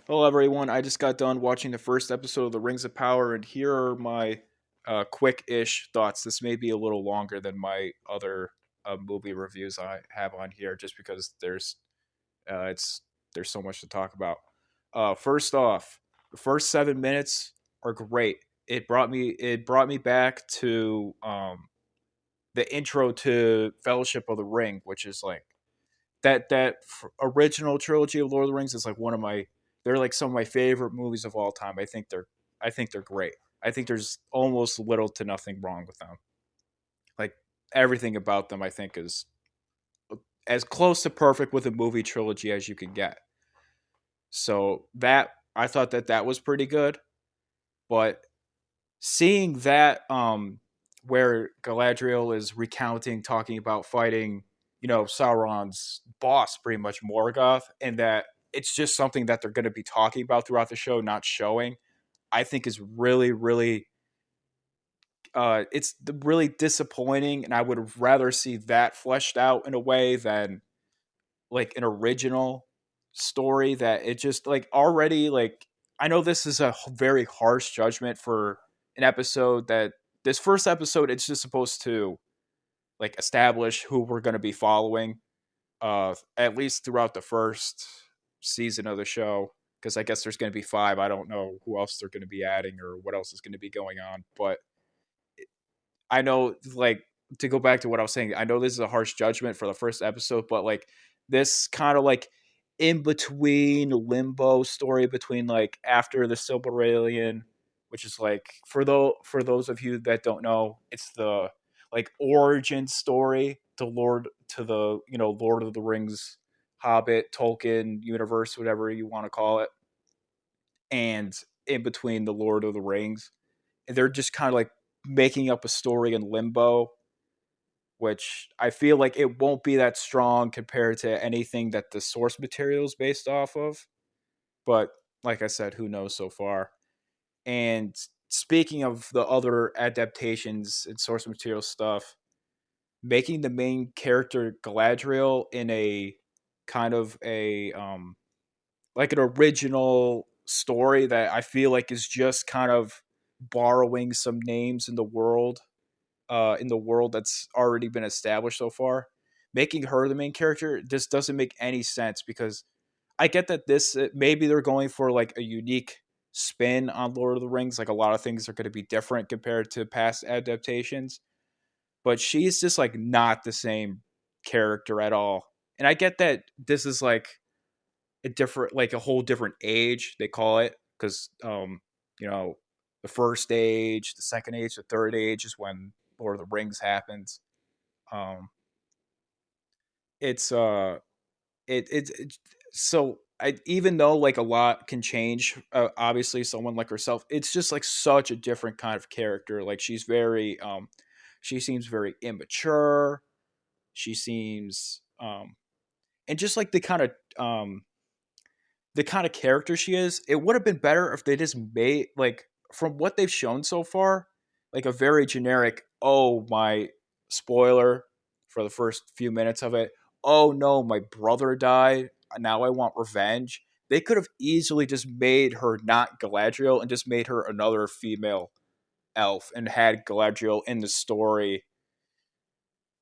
Hello, everyone. I just got done watching the first episode of The Rings of Power, and here are my quick-ish thoughts. This may be a little longer than my other movie reviews I have on here, just because it's there's so much to talk about. First off, the first 7 minutes are great. It brought me back to the intro to Fellowship of the Ring, which is like original trilogy of Lord of the Rings is like one of my they're like some of my favorite movies of all time. I think they're great. I think there's almost little to nothing wrong with them. Like everything about them I think is as close to perfect with a movie trilogy as you can get. So that I thought that was pretty good, but seeing that where Galadriel is recounting talking about fighting, Sauron's boss pretty much Morgoth, and that it's just something that they're going to be talking about throughout the show, not showing, I think is really it's really disappointing, and I would rather see that fleshed out in a way than like an original story that it just like already like I know this is a very harsh judgment for an episode that this first episode it's just supposed to like establish who we're going to be following at least throughout the first season of the show because I guess there's going to be 5. I don't know who else they're going to be adding or what else is going to be going on, but I know like to go back to what I was saying, I know this is a harsh judgment for the first episode, but like this kind of like in between limbo story between like after the Silmarillion, which is like for those of you that don't know, it's the like origin story to the Lord of the Rings, Hobbit, Tolkien universe, whatever you want to call it, and in between the Lord of the Rings, and they're just kind of like making up a story in limbo, which I feel like it won't be that strong compared to anything that the source material is based off of. But like I said, who knows so far? And speaking of the other adaptations and source material stuff, making the main character Galadriel in a kind of a like an original story that I feel like is just kind of borrowing some names in the world that's already been established so far. Making her the main character just doesn't make any sense because I get that this maybe they're going for like a unique spin on Lord of the Rings. Like a lot of things are going to be different compared to past adaptations, but she's just like not the same character at all. And I get that this is like a different, like a whole different age they call it because you know the first age, the second age, the third age is when Lord of the Rings happens. Um, it's it so I even though like a lot can change, obviously someone like herself, it's just like such a different kind of character. Like she seems very immature. She seems and just like the kind of character she is, it would have been better if they just made like from what they've shown so far, like a very generic, oh my spoiler for the first few minutes of it. Oh no, my brother died. Now I want revenge. They could have easily just made her not Galadriel and just made her another female elf and had Galadriel in the story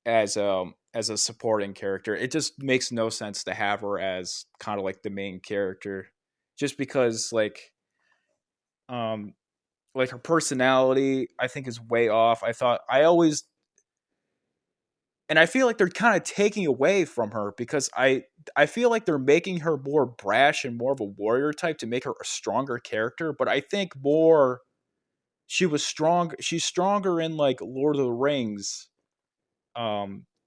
as a supporting character. It just makes no sense to have her as kind of like the main character, just because um like her personality I think is way off. I always and I feel like they're kind of taking away from her because I feel like they're making her more brash and more of a warrior type to make her a stronger character, but I think more she's stronger in like Lord of the Rings.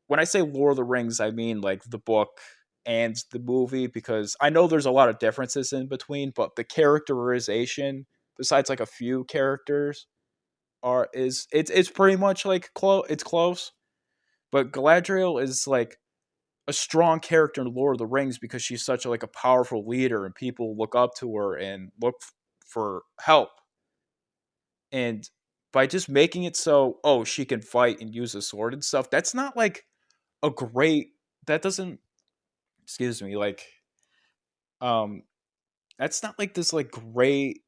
When I say Lord of the Rings, I mean like the book and the movie because I know there's a lot of differences in between, but the characterization, besides like a few characters, are is it's pretty much like it's close. But Galadriel is like a strong character in Lord of the Rings because she's such like a powerful leader and people look up to her and look for help. And by just making it so, oh, she can fight and use a sword and stuff, that's not like a great that doesn't excuse me like um That's not like this like great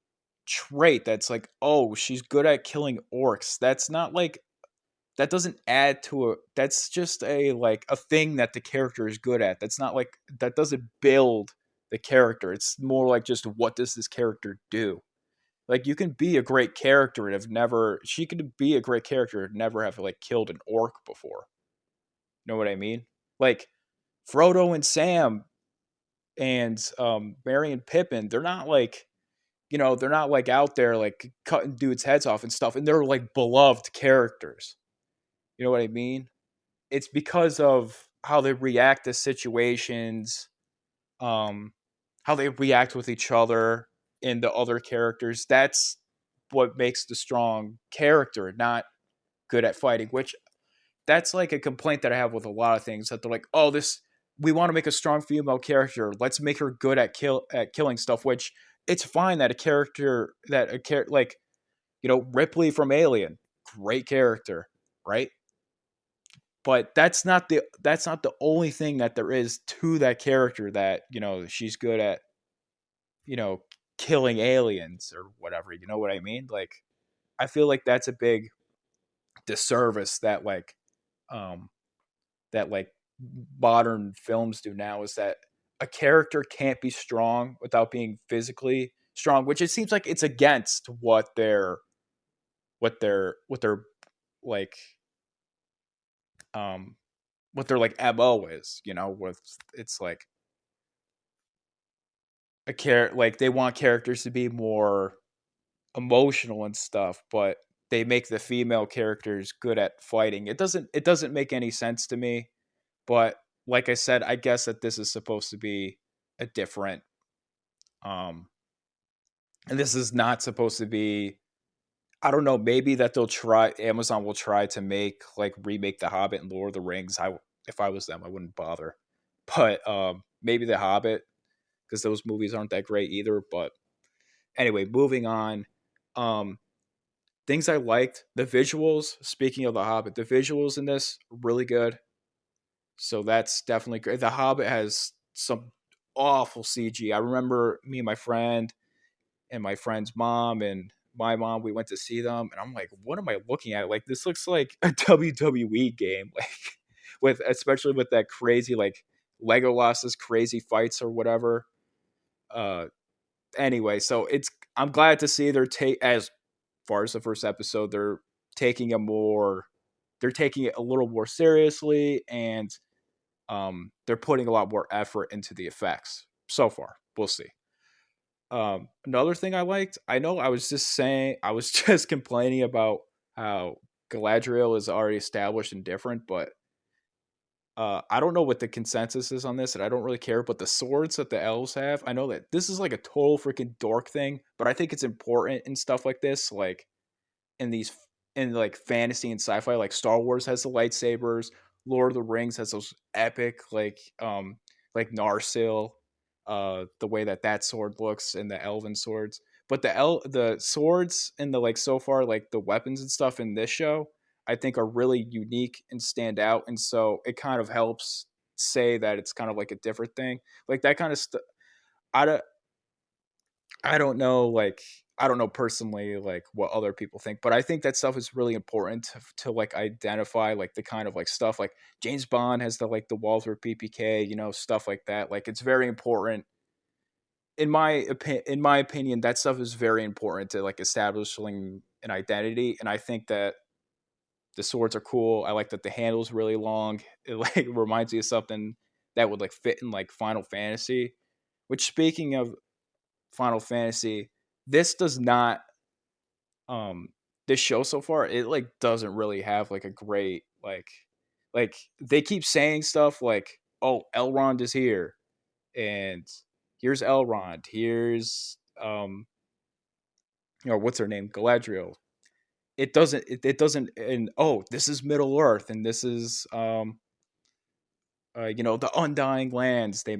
trait that's like, oh, she's good at killing orcs. That's not like that doesn't add to a that's just a like a thing that the character is good at. That's not like that doesn't build the character. It's more like just what does this character do? Like you can be a great character and have never she could be a great character and never have like killed an orc before. Know what I mean? Like Frodo and Sam and Merry and Pippin, they're not like they're not like out there like cutting dudes' heads off and stuff, and they're like beloved characters. You know what I mean? It's because of how they react to situations, um, how they react with each other and the other characters. That's what makes the strong character, not good at fighting. Which that's like a complaint that I have with a lot of things that they're like, oh, this we want to make a strong female character. Let's make her good at killing stuff. Which it's fine that a character that like Ripley from Alien, great character, right? But that's not the only thing that there is to that character that she's good at you know killing aliens or whatever. You know what I mean? Like I feel like that's a big disservice um that like modern films do now is that a character can't be strong without being physically strong, which it seems like it's against what their like um what their like MO is, with it's like like they want characters to be more emotional and stuff, but they make the female characters good at fighting. It doesn't make any sense to me, but like I said, I guess that this is supposed to be a different um and this is not supposed to be I don't know, maybe that Amazon will try to remake The Hobbit and Lord of the Rings. If I was them, I wouldn't bother. But maybe The Hobbit because those movies aren't that great either, but anyway, moving on. Um things I liked, the visuals, speaking of The Hobbit, the visuals in this really good. So that's definitely great. The Hobbit has some awful CG. I remember me and my friend and my friend's mom and my mom, we went to see them, and I'm like, what am I looking at? Like, this looks like a WWE game, like with especially with that crazy like Legolas's crazy fights or whatever. Uh, anyway, so I'm glad to see they're take as far as the first episode, taking a more they're taking it a little more seriously, and they're putting a lot more effort into the effects so far. We'll see. Another thing I liked, I know I was just saying, I was just complaining about how Galadriel is already established and different, but I don't know what the consensus is on this, and I don't really care. But the swords that the elves have, I know that this is like a total freaking dork thing, but I think it's important in stuff like this, like in these in like fantasy and sci-fi. Like Star Wars has the lightsabers, Lord of the Rings has those epic like Narsil, the way that sword looks and the elven swords. But the swords and the like so far like the weapons and stuff in this show I think are really unique and stand out, and so it kind of helps say that it's kind of like a different thing. Like that kind of stuff. I don't, I don't know, like I don't know personally like what other people think, but I think that stuff is really important to like identify like the kind of like stuff like James Bond has the Walther PPK, stuff like that. Like it's very important in my opinion. That stuff is very important to like establishing an identity, and I think that the swords are cool. I like that the handle's really long. It like reminds me of something that would like fit in like Final Fantasy. Which speaking of Final Fantasy, this does not um this show so far, it like doesn't really have like a great like they keep saying stuff like, oh, Elrond is here, and here's Elrond, here's what's her name, Galadriel. It doesn't, and oh, this is Middle Earth, and this is the Undying Lands. They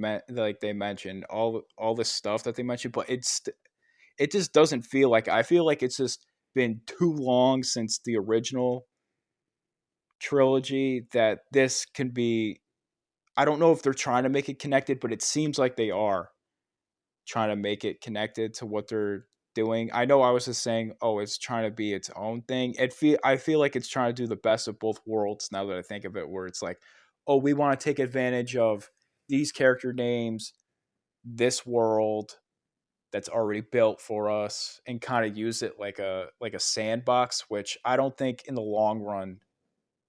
mentioned all this stuff that they mentioned, but it just doesn't feel like, I feel like it's just been too long since the original trilogy that this can be. I don't know if they're trying to make it connected, but it seems like they are. trying to make it connected to what they're doing. I know I was just saying, oh, it's trying to be its own thing. I feel like it's trying to do the best of both worlds now that I think of it, where it's like, oh, we want to take advantage of these character names, this world that's already built for us, and kind of use it like a sandbox, which I don't think in the long run,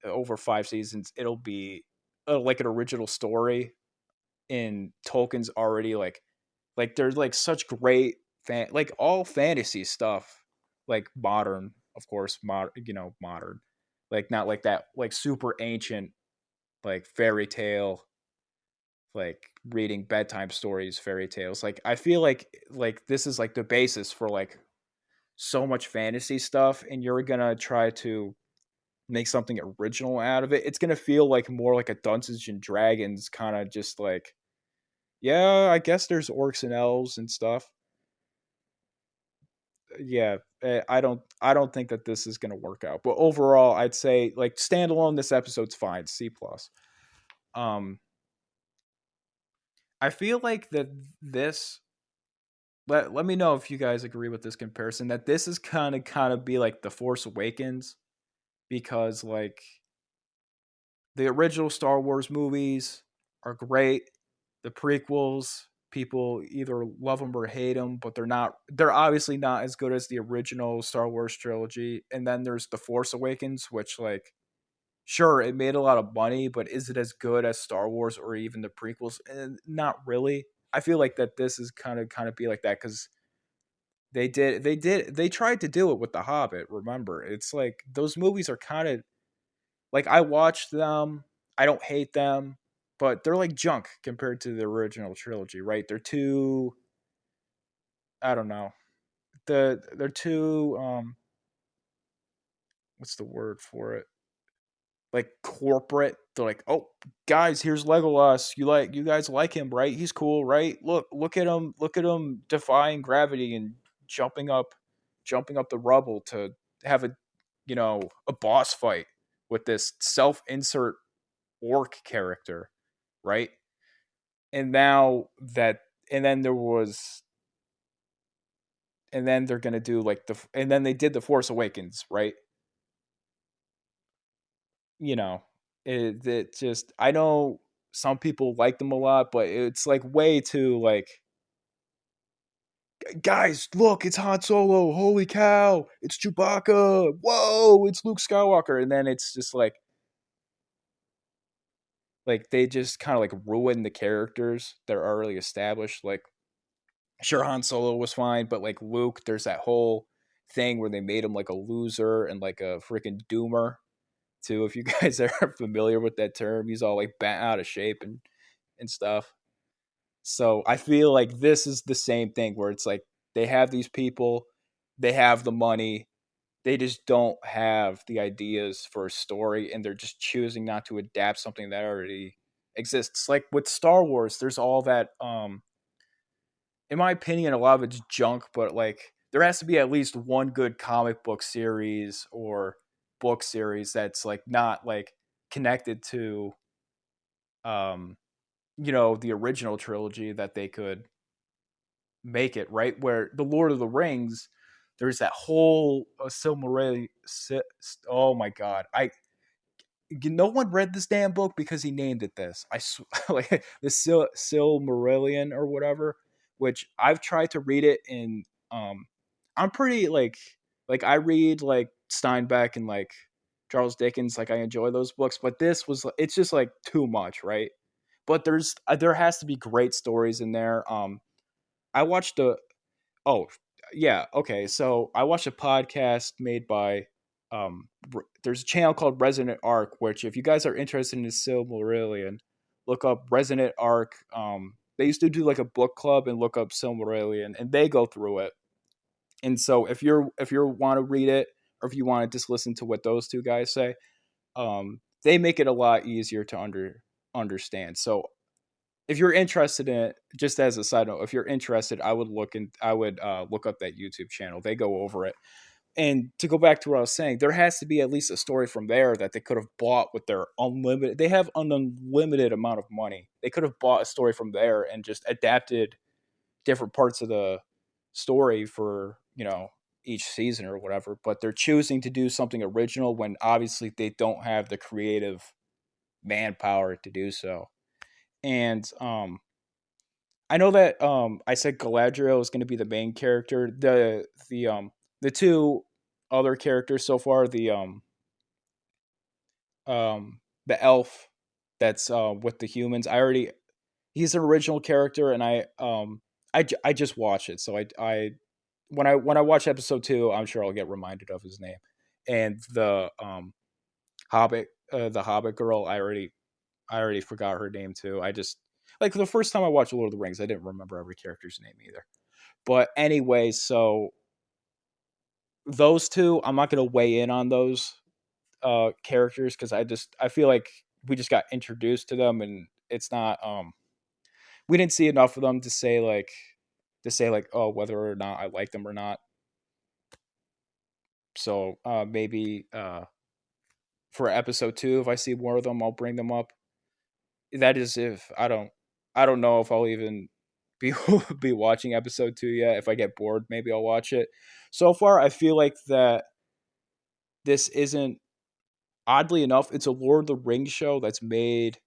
over 5 seasons, it'll be like an original story. In Tolkien's already like there's like such great like all fantasy stuff, like modern, of course, modern, like not like that like super ancient like fairy tale, like reading bedtime stories, fairy tales. Like I feel like this is like the basis for like so much fantasy stuff, and you're gonna try to make something original out of it. It's gonna feel like more like a Dungeons and Dragons kind of just like, yeah, I guess there's orcs and elves and stuff. Yeah, I don't think that this is gonna work out. But overall, I'd say like standalone, this episode's fine, C plus. Um, I feel like that this. Let me know if you guys agree with this comparison. That this is kind of be like the Force Awakens, because like the original Star Wars movies are great. The prequels, people either love them or hate them, but they're obviously not as good as the original Star Wars trilogy. And then there's The Force Awakens, which like sure, it made a lot of money, but is it as good as Star Wars or even the prequels? And not really. I feel like that this is kind of be like that, cuz they tried to do it with The Hobbit, remember. It's like those movies are kind of like I watched them. I don't hate them, but they're like junk compared to the original trilogy, right? They're too, I don't know. They're too what's the word for it? Like corporate. They're like, "Oh, guys, here's Legolas. You guys like him, right? He's cool, right? Look at him defying gravity and jumping up jumping up the rubble to have a boss fight with this self-insert orc character, right? And now that and then there was and then they're gonna do like and then they did the Force Awakens, right? You know, it just I know some people like them a lot, but it's like way too like, guys, look, it's Han Solo. Holy cow, it's Chewbacca. Whoa, it's Luke Skywalker, and then it's just like they just kind of like ruin the characters that are already established. Like sure, Han Solo was fine, but like Luke, there's that whole thing where they made him like a loser and like a freaking doomer too. If you guys are familiar with that term, he's all like bent out of shape and stuff. So I feel like this is the same thing where it's like they have these people, they have the money, they just don't have the ideas for a story, and they're just choosing not to adapt something that already exists. Like with Star Wars, there's all that in my opinion, a lot of it's junk, but like there has to be at least one good comic book series or book series that's like not like connected to um the original trilogy that they could make it, right? Where the Lord of the Rings, there's that whole Silmarillion. Oh my god, I no one read this damn book because he named it this. Like the Silmarillion or whatever, which I've tried to read it in. I'm pretty like I read like Steinbeck and like Charles Dickens. Like I enjoy those books, but this was it's just like too much, right? But there has to be great stories in there. I watched a Oh, yeah. Okay. So I watched a podcast made by there's a channel called Resonant Arc, which if you guys are interested in the Silmarillion, look up Resonant Arc. They used to do like a book club and look up Silmarillion, and they go through it. And so if you want to read it, or if you want to just listen to what those two guys say, they make it a lot easier to understand. So if you're interested in it, just as a side note, if you're interested, I would look up that YouTube channel. They go over it. And to go back to what I was saying, there has to be at least a story from there that they could have bought with their unlimited. They have an unlimited amount of money. They could have bought a story from there and just adapted different parts of the story for, each season or whatever, but they're choosing to do something original when obviously they don't have the creative manpower to do so. And I know that I said Galadriel is going to be the main character. The two other characters so far, the elf that's with the humans. He's an original character, and I just watched it, so I when I watch episode 2, I'm sure I'll get reminded of his name. And the Hobbit girl, I already forgot her name too. I just like the first time I watched Lord of the Rings, I didn't remember every character's name either. But anyway, so those two, I'm not going to weigh in on those characters because I feel like we just got introduced to them, and it's not we didn't see enough of them to say like, oh, whether or not I like them or not. So maybe for episode 2, if I see more of them, I'll bring them up. That is if I don't know if I'll even be be watching episode 2 yet. If I get bored, maybe I'll watch it. So far, I feel like that this isn't, oddly enough, it's a Lord of the Rings show that's made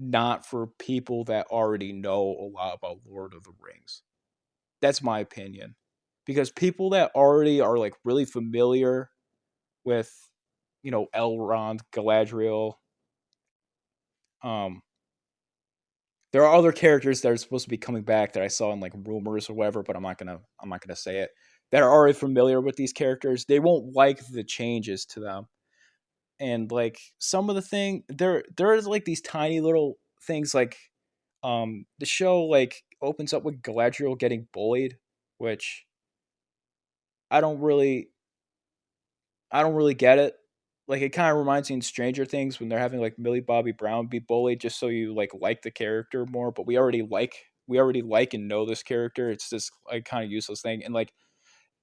not for people that already know a lot about Lord of the Rings. That's my opinion. Because people that already are like really familiar with, Elrond, Galadriel, um, there are other characters that are supposed to be coming back that I saw in like rumors or whatever, but I'm not gonna say it. That are already familiar with these characters, they won't like the changes to them. And like some of the thing there's like these tiny little things like the show like opens up with Galadriel getting bullied, which I don't really I don't really get it. Like it kind of reminds me in Stranger Things when they're having like Millie Bobby Brown be bullied just so you like the character more, but we already like and know this character. It's this like kind of useless thing. And like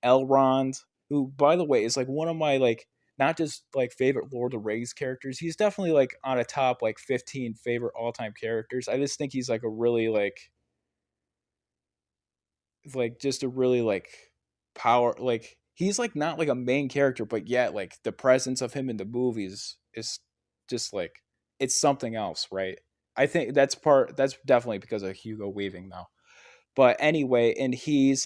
Elrond, who by the way is like one of my like not just like favorite Lord of the Rings characters. He's definitely like on a top like 15 favorite all-time characters. I just think he's like a really like just a really like power like he's like not like a main character, but yet like the presence of him in the movies is just like it's something else, right? I think that's definitely because of Hugo Weaving though. But anyway, and he's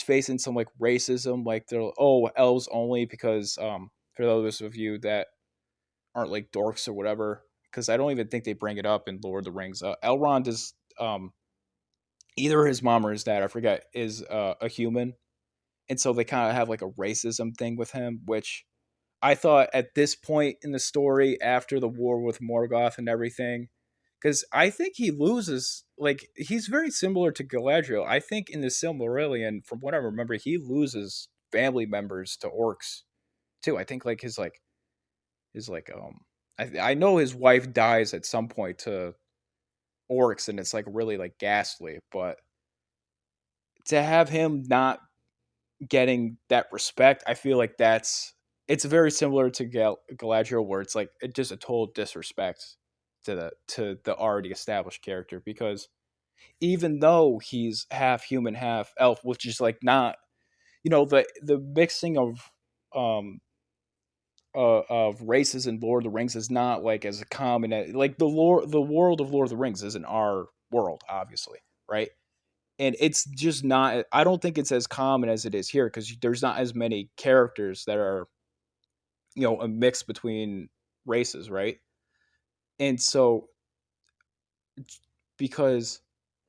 facing some like racism, like they're oh elves only because for those of you that aren't like dorks or whatever, because I don't even think they bring it up in Lord of the Rings. Elrond is either his mom or his dad, I forget, is a human, and so they kind of have like a racism thing with him, which I thought at this point in the story after the war with Morgoth and everything, because I think he loses. Like he's very similar to Galadriel. I think in the Silmarillion, from what I remember, he loses family members to orcs too. I think like his I know his wife dies at some point to orcs, and it's like really like ghastly. But to have him not getting that respect, I feel like it's very similar to Galadriel, where it's like it just a total disrespect to the already established character because even though he's half human, half elf, which is like not the mixing of races in Lord of the Rings is not like as common as like the world of Lord of the Rings isn't our world, obviously, right? And it's just not. I don't think it's as common as it is here because there's not as many characters that are a mix between races, right? And so because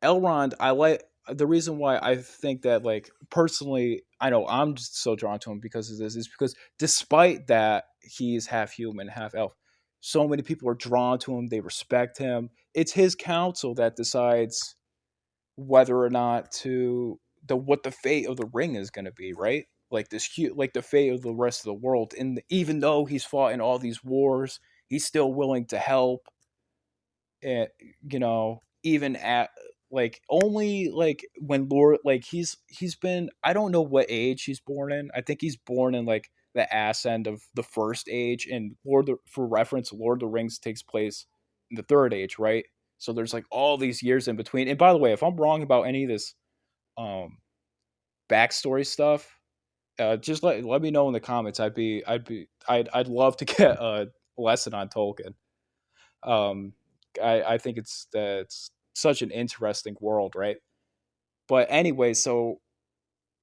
Elrond, I like the reason why I think that like personally, I know I'm just so drawn to him because of this is because despite that he's half human, half elf, so many people are drawn to him. They respect him. It's his council that decides whether or not to the what the fate of the ring is going to be, right? Like like the fate of the rest of the world. And even though he's fought in all these wars, he's still willing to help it, even at like only like when Lord like he's been I don't know what age he's born in. I think he's born in like the ass end of the first age, and for reference, Lord of the Rings takes place in the third age, right? So there's like all these years in between. And by the way, if I'm wrong about any of this um backstory stuff, just let me know in the comments. I'd love to get a lesson on Tolkien. Um, I think it's such an interesting world, right? But anyway, so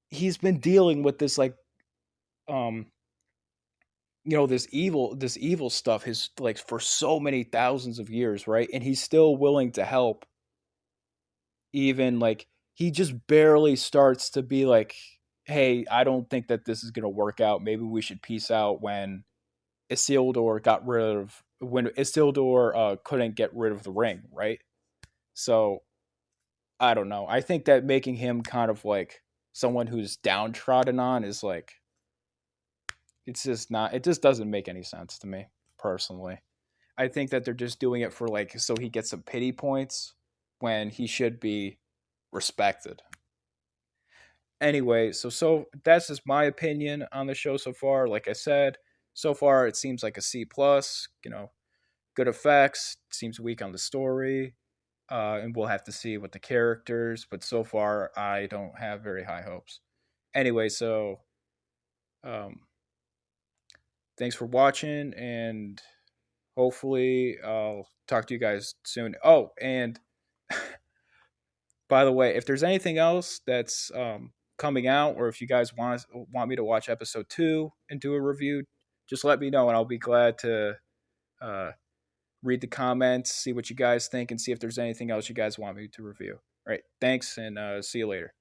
he's been dealing with this like um this evil stuff his like for so many thousands of years, right? And he's still willing to help, even like he just barely starts to be like, hey, I don't think that this is gonna work out. Maybe we should peace out when Isildur couldn't get rid of the ring, right? So I don't know. I think that making him kind of like someone who's downtrodden on is like it's just not. It just doesn't make any sense to me personally. I think that they're just doing it for like so he gets some pity points when he should be respected. Anyway, so that's just my opinion on the show so far. Like I said, so far it seems like a C plus. Good effects. Seems weak on the story, and we'll have to see with the characters. But so far, I don't have very high hopes. Anyway, so um, thanks for watching, and hopefully I'll talk to you guys soon. Oh, and by the way, if there's anything else that's coming out, or if you guys want me to watch episode 2 and do a review, just let me know, and I'll be glad to uh, read the comments, see what you guys think, and see if there's anything else you guys want me to review. All right, thanks, and see you later.